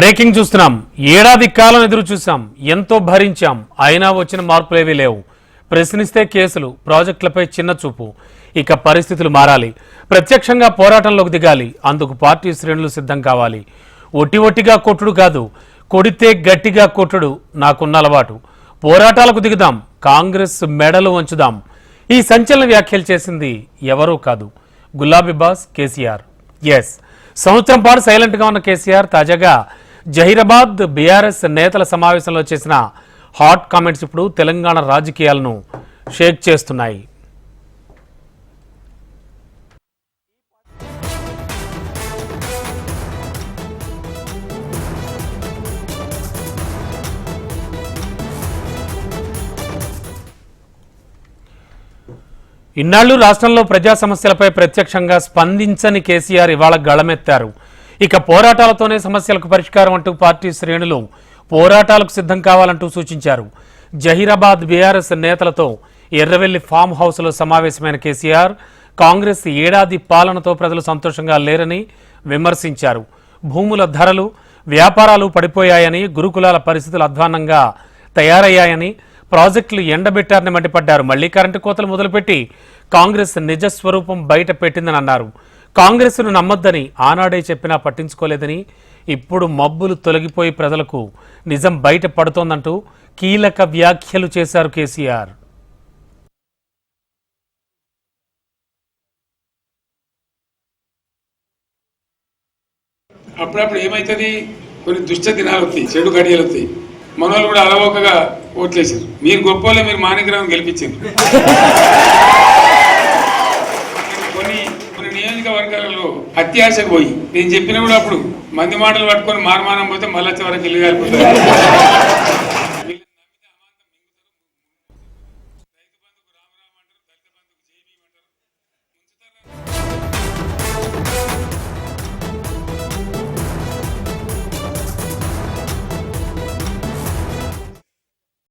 Breaking చూస్తున్నాం. ఏడాది కాలం ఎదురు చూసాం, ఎంతో భరించాం, అయినా వచ్చిన మార్పులేవీ లేవు. ప్రశ్నిస్తే కేసులు, ప్రాజెక్టులపై చిన్న చూపు. ఇక పరిస్థితులు మారాలి, ప్రత్యక్షంగా పోరాటంలోకి దిగాలి. అందుకు పార్టీ శ్రేణులు సిద్ధం కావాలి. ఒట్టిగా కొట్టుడు కాదు, కొడితే గట్టిగా కొట్టుడు నాకున్న అలవాటు. పోరాటాలకు దిగుదాం, కాంగ్రెస్ మెడలు వంచుదాం. ఈ సంచలన వ్యాఖ్యలు చేసింది ఎవరూ కాదు, గులాబీ బాస్ కేసీఆర్. ఎస్, సంవత్సరం పాటు సైలెంట్గా ఉన్న కేసీఆర్ తాజాగా జహీరాబాద్ బీఆర్ఎస్ నేతల సమావేశంలో చేసిన హాట్ కామెంట్స్ ఇప్పుడు తెలంగాణ రాజకీయాలను షేక్ చేస్తున్నాయి. ఇన్నాళ్లు రాష్ట్రంలో ప్రజా సమస్యలపై ప్రత్యక్షంగా స్పందించని కేసీఆర్ ఇవాళ గళమెత్తారు. ఇక పోరాటాలతోనే సమస్యలకు పరిష్కారం అంటూ పార్టీ శ్రేణులు పోరాటాలకు సిద్ధం కావాలంటూ సూచించారు. జహీరాబాద్ బీఆర్ఎస్ నేతలతో ఎర్రవెల్లి ఫామ్ హౌస్లో సమావేశమైన కేసీఆర్ కాంగ్రెస్ ఏడాది పాలనతో ప్రజలు సంతోషంగా లేరని విమర్శించారు. భూముల ధరలు, వ్యాపారాలు పడిపోయాయని, గురుకులాల పరిస్థితులు అధ్వాన్నంగా తయారయ్యాయని, ప్రాజెక్టులు ఎండబెట్టారని మండిపడ్డారు. మళ్లీ కరెంటు కోతలు మొదలుపెట్టి కాంగ్రెస్ నిజస్వరూపం బయట పెట్టిందని అన్నారు. కాంగ్రెస్ను నమ్మొద్దని ఆనాడే చెప్పినా పట్టించుకోలేదని, ఇప్పుడు మబ్బులు తొలగిపోయి ప్రజలకు నిజం బయట పడుతోందంటూ కీలక వ్యాఖ్యలు చేశారు కేసీఆర్. అప్పుడప్పుడు ఏమైతుంది, కొన్ని దుష్ట దినాలు వస్తాయి, చెడు గడియలు వస్తాయి. మనోళ్ళు కూడా అలవోకగా ఓట్లేసారు. మీరు గొప్పలే, మీరు మాణిక్యరావుని గెలిపించారు. కొన్ని నియోజకవర్గాలలో అత్యాశకు పోయి నేను చెప్పినా కూడా అప్పుడు మంది మాటలు పట్టుకొని మారమానం పోతే మళ్ళీ వరకు ఇల్లు కాలిపోతారు.